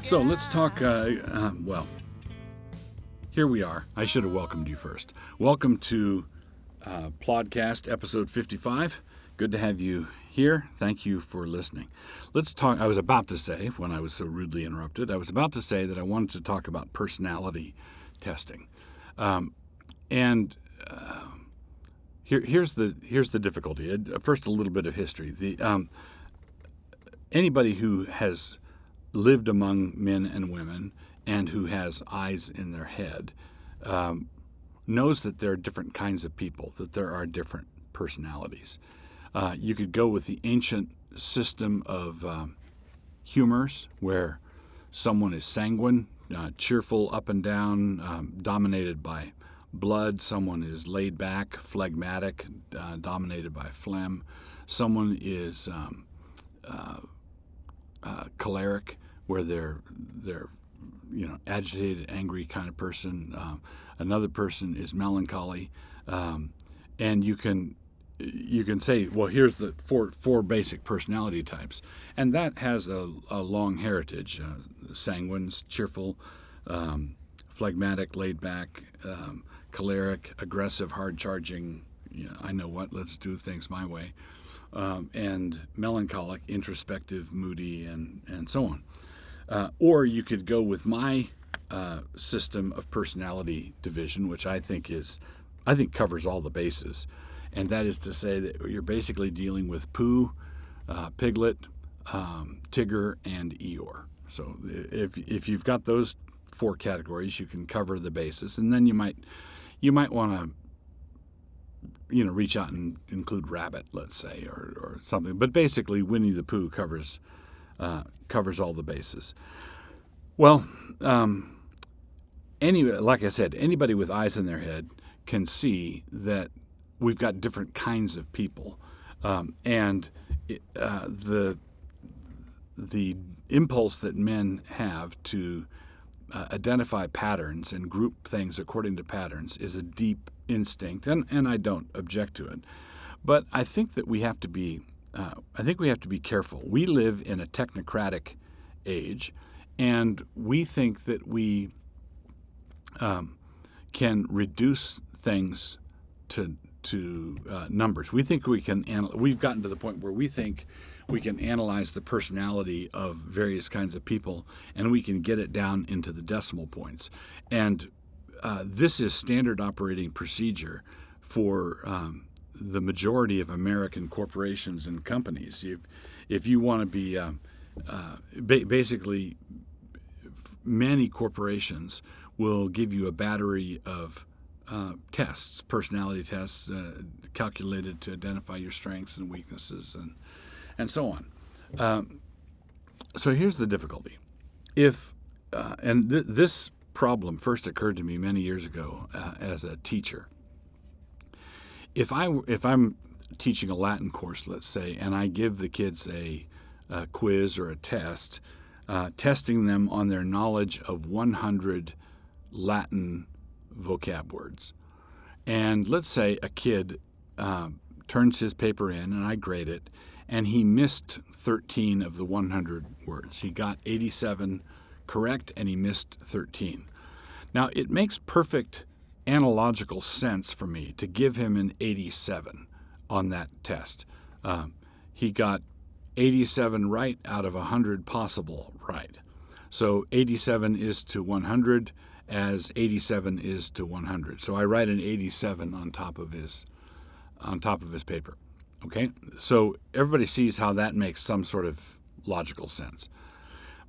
So let's talk, well, here we are. I should have welcomed you first. Welcome to Plodcast, episode 55. Good to have you here. Thank you for listening. Let's talk, I was about to say, when I was so rudely interrupted, I was about to say that I wanted to talk about personality testing. Here's the difficulty. First, a little bit of history. Anybody who has lived among men and women and who has eyes in their head knows that there are different kinds of people, that there are different personalities. You could go with the ancient system of humors, where someone is sanguine, cheerful, up and down, dominated by blood. Someone is laid back, phlegmatic, dominated by phlegm. Someone is choleric, where they're agitated, angry kind of person. Another person is melancholy, and you can say, well, here's the four basic personality types, and that has a long heritage. Sanguines, cheerful, phlegmatic, laid back, choleric, aggressive, hard-charging, I know what, let's do things my way, and melancholic, introspective, moody, and so on. Or you could go with my system of personality division, which I think covers all the bases, and that is to say that you're basically dealing with Pooh, Piglet, Tigger, and Eeyore. So if you've got those four categories, you can cover the bases, and then you might want to reach out and include Rabbit, let's say, or something. But basically, Winnie the Pooh covers all the bases. Well, like I said, anybody with eyes in their head can see that we've got different kinds of people, and the impulse that men have to identify patterns and group things according to patterns is a deep instinct, and I don't object to it. But I think that we have to be careful. We live in a technocratic age, and we think that we can reduce things to numbers. We think we can. We've gotten to the point where we think we can analyze the personality of various kinds of people, and we can get it down into the decimal points. And this is standard operating procedure for the majority of American corporations and companies. If you want to be basically, many corporations will give you a battery of tests, personality tests, calculated to identify your strengths and weaknesses, and so on. So here's the difficulty. This problem first occurred to me many years ago as a teacher. If I'm teaching a Latin course, let's say, and I give the kids a quiz or a test, testing them on their knowledge of 100 Latin vocab words, and let's say a kid turns his paper in and I grade it, and he missed 13 of the 100 words. He got 87 correct, and he missed 13. Now, it makes perfect analogical sense for me to give him an 87 on that test. He got 87 right out of 100 possible right. So 87 is to 100 as 87 is to 100. So I write an 87 on top of his paper. Okay? So everybody sees how that makes some sort of logical sense.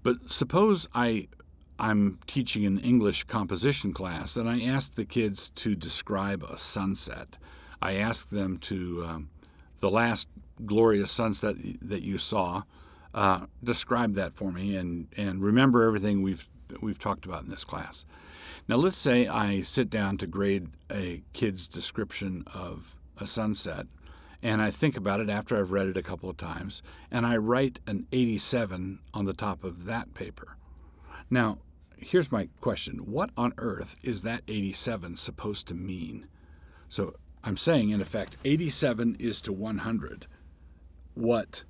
But suppose I'm teaching an English composition class, and I ask the kids to describe a sunset. I ask them to, the last glorious sunset that you saw, describe that for me, and remember everything we've talked about in this class. Now let's say I sit down to grade a kid's description of a sunset, and I think about it after I've read it a couple of times, and I write an 87 on the top of that paper. Now, here's my question. What on earth is that 87 supposed to mean? So I'm saying, in effect, 87 is to 100 what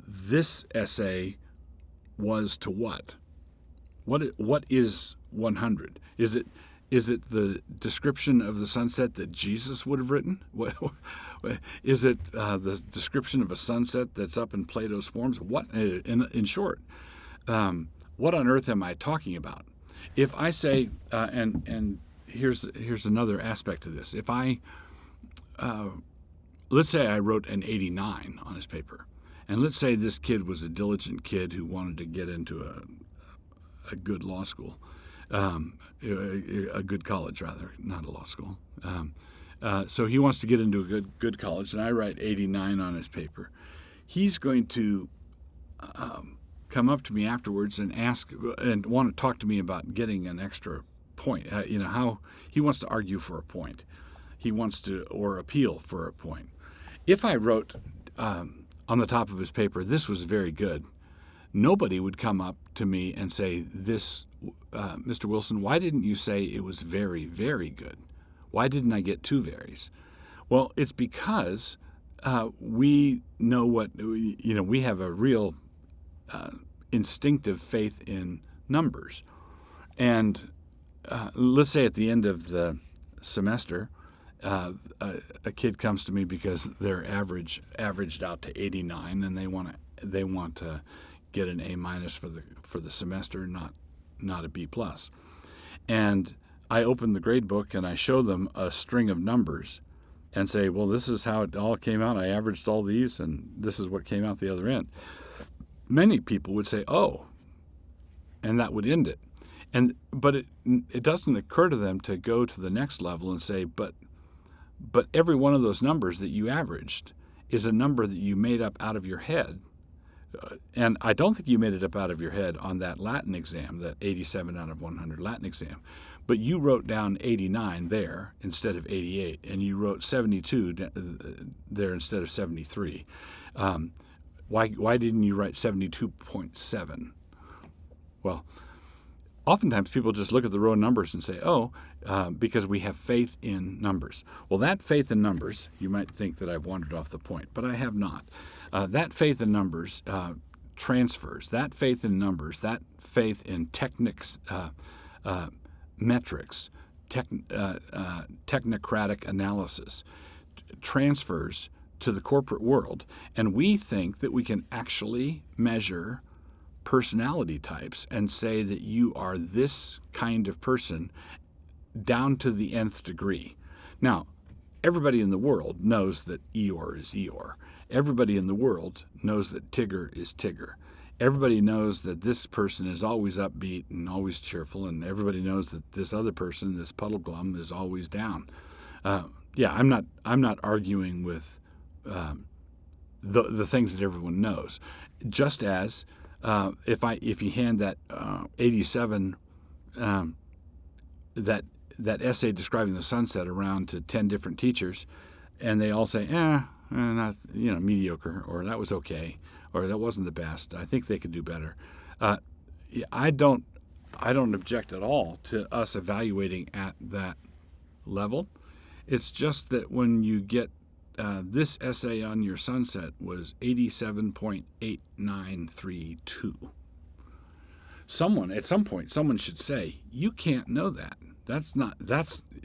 this essay was to what? What is 100? Is it the description of the sunset that Jesus would have written? Is it the description of a sunset that's up in Plato's forms? What, in short, what on earth am I talking about? If I say, and here's another aspect to this. If let's say I wrote an 89 on his paper, and let's say this kid was a diligent kid who wanted to get into a good law school, a good college rather, not a law school. So he wants to get into a good college, and I write 89 on his paper. He's going to come up to me afterwards and ask and want to talk to me about getting an extra point. How he wants to argue for a point. He wants to or appeal for a point. If I wrote on the top of his paper, "This was very good," nobody would come up to me and say, "This, Mr. Wilson, why didn't you say it was very, very good? Why didn't I get 2 varies?" Well, it's because we know we have a real instinctive faith in numbers. And let's say at the end of the semester, a kid comes to me because they're averaged out to 89, and they want to get an A- for the semester, not a B+. And I open the grade book and I show them a string of numbers and say, well, this is how it all came out. I averaged all these, and this is what came out the other end. Many people would say, oh, and that would end it. But it doesn't occur to them to go to the next level and say, but every one of those numbers that you averaged is a number that you made up out of your head. And I don't think you made it up out of your head on that Latin exam, that 87 out of 100 Latin exam. But you wrote down 89 there instead of 88, and you wrote 72 there instead of 73. Why didn't you write 72.7? Well, oftentimes people just look at the row numbers and say, because we have faith in numbers. Well, that faith in numbers, you might think that I've wandered off the point, but I have not. That faith in numbers transfers. That faith in numbers, that faith in metrics, technocratic analysis transfers to the corporate world, and we think that we can actually measure personality types and say that you are this kind of person down to the nth degree. Now, everybody in the world knows that Eeyore is Eeyore. Everybody in the world knows that Tigger is Tigger. Everybody knows that this person is always upbeat and always cheerful, and everybody knows that this other person, this Puddleglum, is always down. I'm not arguing with the things that everyone knows. Just as if you hand that 87 that essay describing the sunset around to 10 different teachers, and they all say, not mediocre, or that was okay, or that wasn't the best. I think they could do better. I don't object at all to us evaluating at that level. It's just that when you get this essay on your sunset was 87.8932. At some point, someone should say, you can't know that.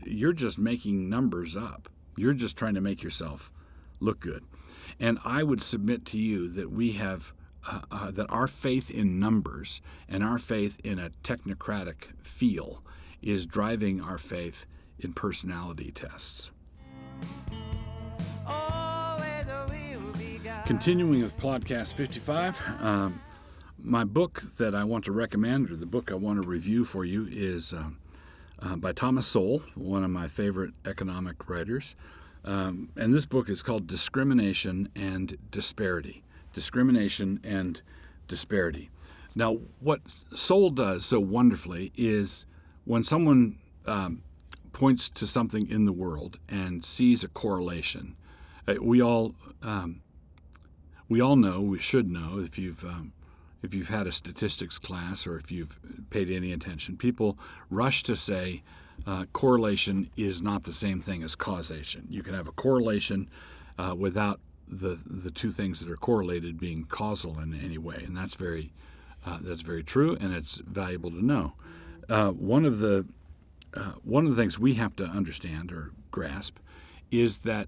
You're just making numbers up. You're just trying to make yourself look good. And I would submit to you that we have, that our faith in numbers and our faith in a technocratic feel is driving our faith in personality tests. Continuing with Plodcast 55, my book that I want to recommend, or the book I want to review for you, is by Thomas Sowell, one of my favorite economic writers. And this book is called Discrimination and Disparity. Discrimination and Disparity. Now, what Sowell does so wonderfully is when someone points to something in the world and sees a correlation, we all know, we should know, if you've had a statistics class or if you've paid any attention, people rush to say correlation is not the same thing as causation. You can have a correlation without the two things that are correlated being causal in any way, and that's very That's very true, and it's valuable to know. One of the things we have to understand or grasp is that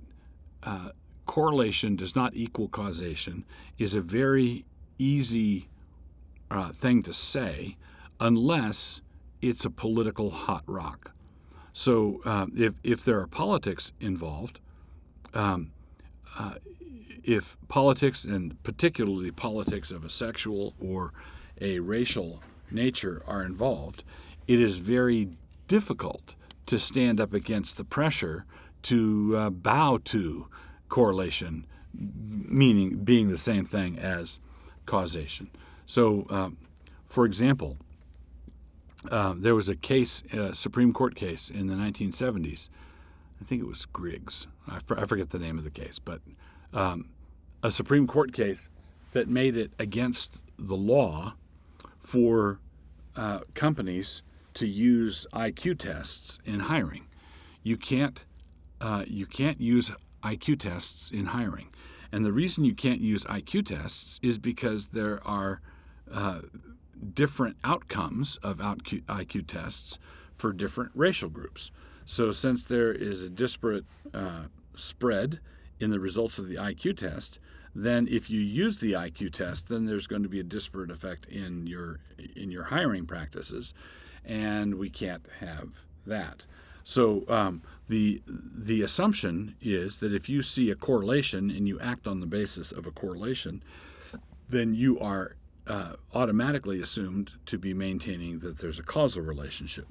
correlation does not equal causation is a very easy thing to say unless it's a political hot rock. So if there are politics involved, if politics, and particularly politics of a sexual or a racial nature, are involved, it is very difficult to stand up against the pressure to bow to correlation, meaning being the same thing as causation. So, for example, there was a case, a Supreme Court case in the 1970s. I think it was Griggs. I forget the name of the case, but a Supreme Court case that made it against the law for companies to use IQ tests in hiring. You can't use IQ tests in hiring, and the reason you can't use IQ tests is because there are different outcomes of IQ tests for different racial groups. So since there is a disparate spread in the results of the IQ test, then if you use the IQ test, then there's going to be a disparate effect in your hiring practices, and we can't have that. So the assumption is that if you see a correlation and you act on the basis of a correlation, then you are automatically assumed to be maintaining that there's a causal relationship,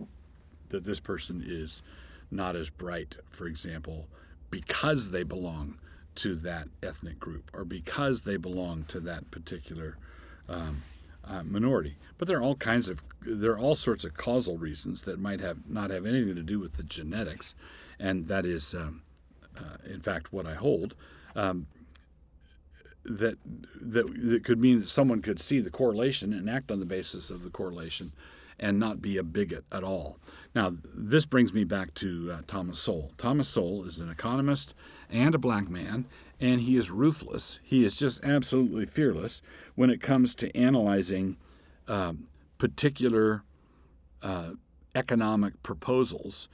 that this person is not as bright, for example, because they belong to that ethnic group or because they belong to that particular minority. But there are all sorts of causal reasons that might not have anything to do with the genetics, and that is, in fact, what I hold. That could mean that someone could see the correlation and act on the basis of the correlation and not be a bigot at all. Now, this brings me back to Thomas Sowell. Thomas Sowell is an economist and a black man, and he is ruthless. He is just absolutely fearless when it comes to analyzing particular economic proposals,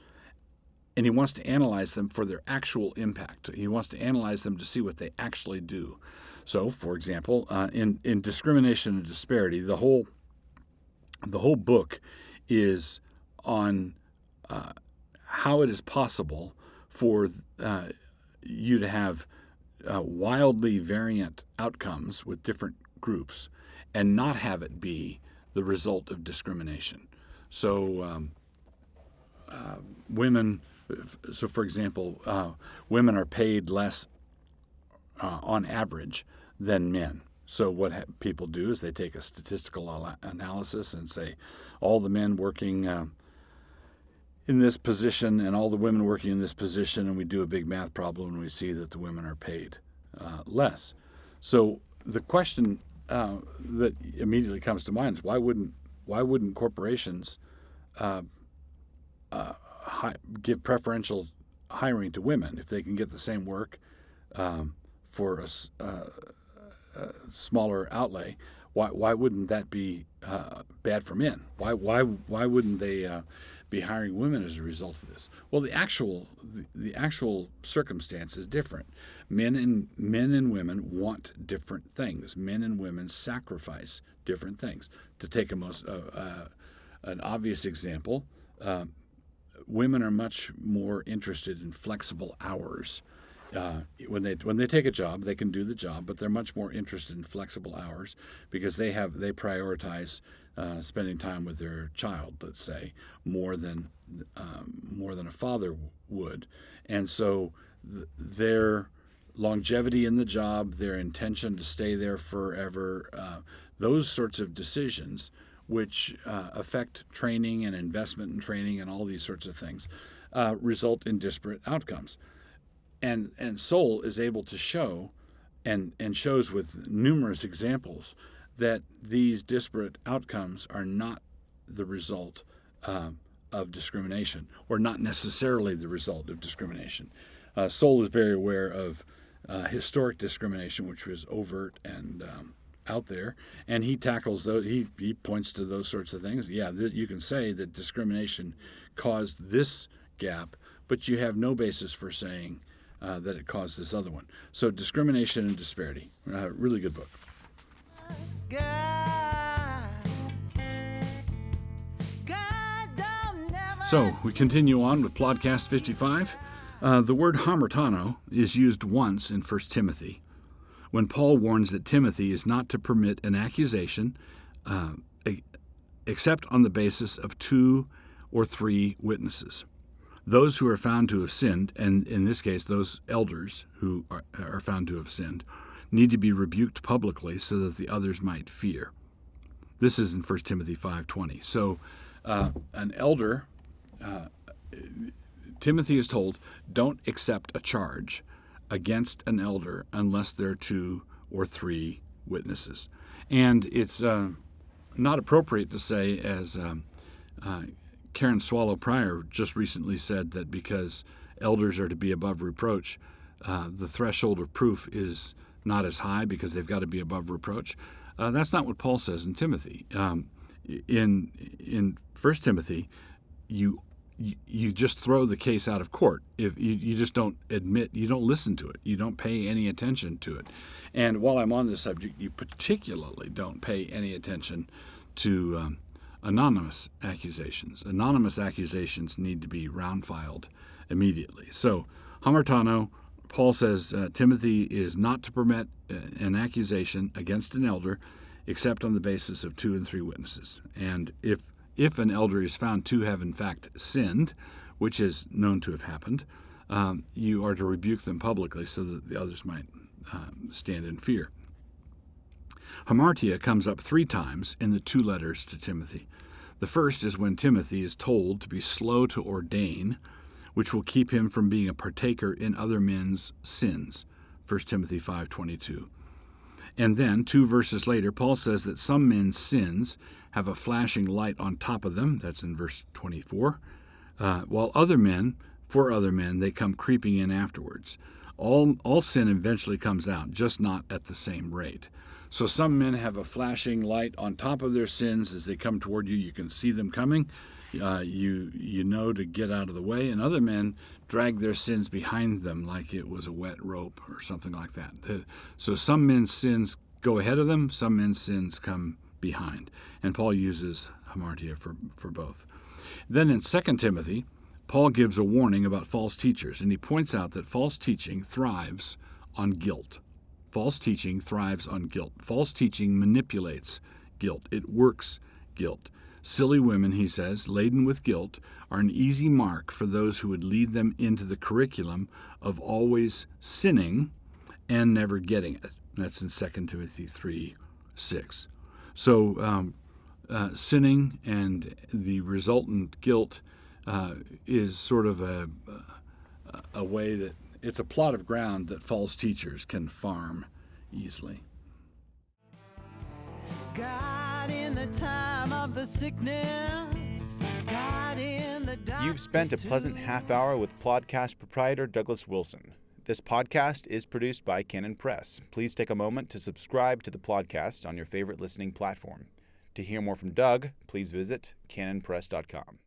and he wants to analyze them for their actual impact. He wants to analyze them to see what they actually do. So, for example, in Discrimination and Disparity, the whole book is on how it is possible for you to have wildly variant outcomes with different groups and not have it be the result of discrimination. So women, so for example, women are paid less on average than men. So what people do is they take a statistical analysis and say all the men working in this position and all the women working in this position, and we do a big math problem and we see that the women are paid less. So the question that immediately comes to mind is why wouldn't corporations give preferential hiring to women if they can get the same work for a smaller outlay? Why wouldn't that be bad for men? Why wouldn't they be hiring women as a result of this? Well, the actual circumstance is different. Men and women want different things. Men and women sacrifice different things. To take an obvious example, women are much more interested in flexible hours. When they take a job, they can do the job, but they're much more interested in flexible hours because they prioritize spending time with their child, let's say, more than a father would, and so their longevity in the job, their intention to stay there forever, those sorts of decisions, which affect training and investment in training and all these sorts of things, result in disparate outcomes. And Sowell is able to show, and shows with numerous examples, that these disparate outcomes are not the result of discrimination, or not necessarily the result of discrimination. Sowell is very aware of historic discrimination, which was overt and out there, and he tackles those. He points to those sorts of things. Yeah, you can say that discrimination caused this gap, but you have no basis for saying that it caused this other one. So Discrimination and Disparity, really good book. So we continue on with Plodcast 55. The word Hamartano is used once in 1 Timothy, when Paul warns that Timothy is not to permit an accusation except on the basis of 2 or 3 witnesses. Those who are found to have sinned, and in this case those elders who are found to have sinned, need to be rebuked publicly so that the others might fear. This is in 1 Timothy 5:20. So an elder, Timothy is told, don't accept a charge against an elder unless there are 2 or 3 witnesses. And it's not appropriate to say, as Karen Swallow Pryor just recently said, that because elders are to be above reproach, the threshold of proof is not as high because they've got to be above reproach. That's not what Paul says in Timothy. In 1 Timothy, you just throw the case out of court. If you just don't admit, you don't listen to it, you don't pay any attention to it. And while I'm on this subject, you particularly don't pay any attention to anonymous accusations. Anonymous accusations need to be round-filed immediately. So Hamartano, Paul says Timothy is not to permit an accusation against an elder except on the basis of 2 and 3 witnesses. And if an elder is found to have in fact sinned, which is known to have happened, you are to rebuke them publicly so that the others might stand in fear. Hamartia comes up 3 times in the 2 letters to Timothy. The first is when Timothy is told to be slow to ordain, which will keep him from being a partaker in other men's sins, 1 Timothy 5:22. And then, 2 verses later, Paul says that some men's sins have a flashing light on top of them, that's in verse 24, while for other men, they come creeping in afterwards. All sin eventually comes out, just not at the same rate. So some men have a flashing light on top of their sins as they come toward you. You can see them coming. You know to get out of the way. And other men drag their sins behind them like it was a wet rope or something like that. So some men's sins go ahead of them. Some men's sins come behind. And Paul uses hamartia for both. Then in 2 Timothy, Paul gives a warning about false teachers. And he points out that false teaching thrives on guilt. False teaching thrives on guilt. False teaching manipulates guilt. It works guilt. Silly women, he says, laden with guilt, are an easy mark for those who would lead them into the curriculum of always sinning and never getting it. That's in 2 Timothy 3:6. So sinning and the resultant guilt is sort of a way that it's a plot of ground that false teachers can farm easily. God in the time of the sickness, God in the You've spent a pleasant half hour with Plodcast proprietor Douglas Wilson. This podcast is produced by Canon Press. Please take a moment to subscribe to the Plodcast on your favorite listening platform. To hear more from Doug, please visit canonpress.com.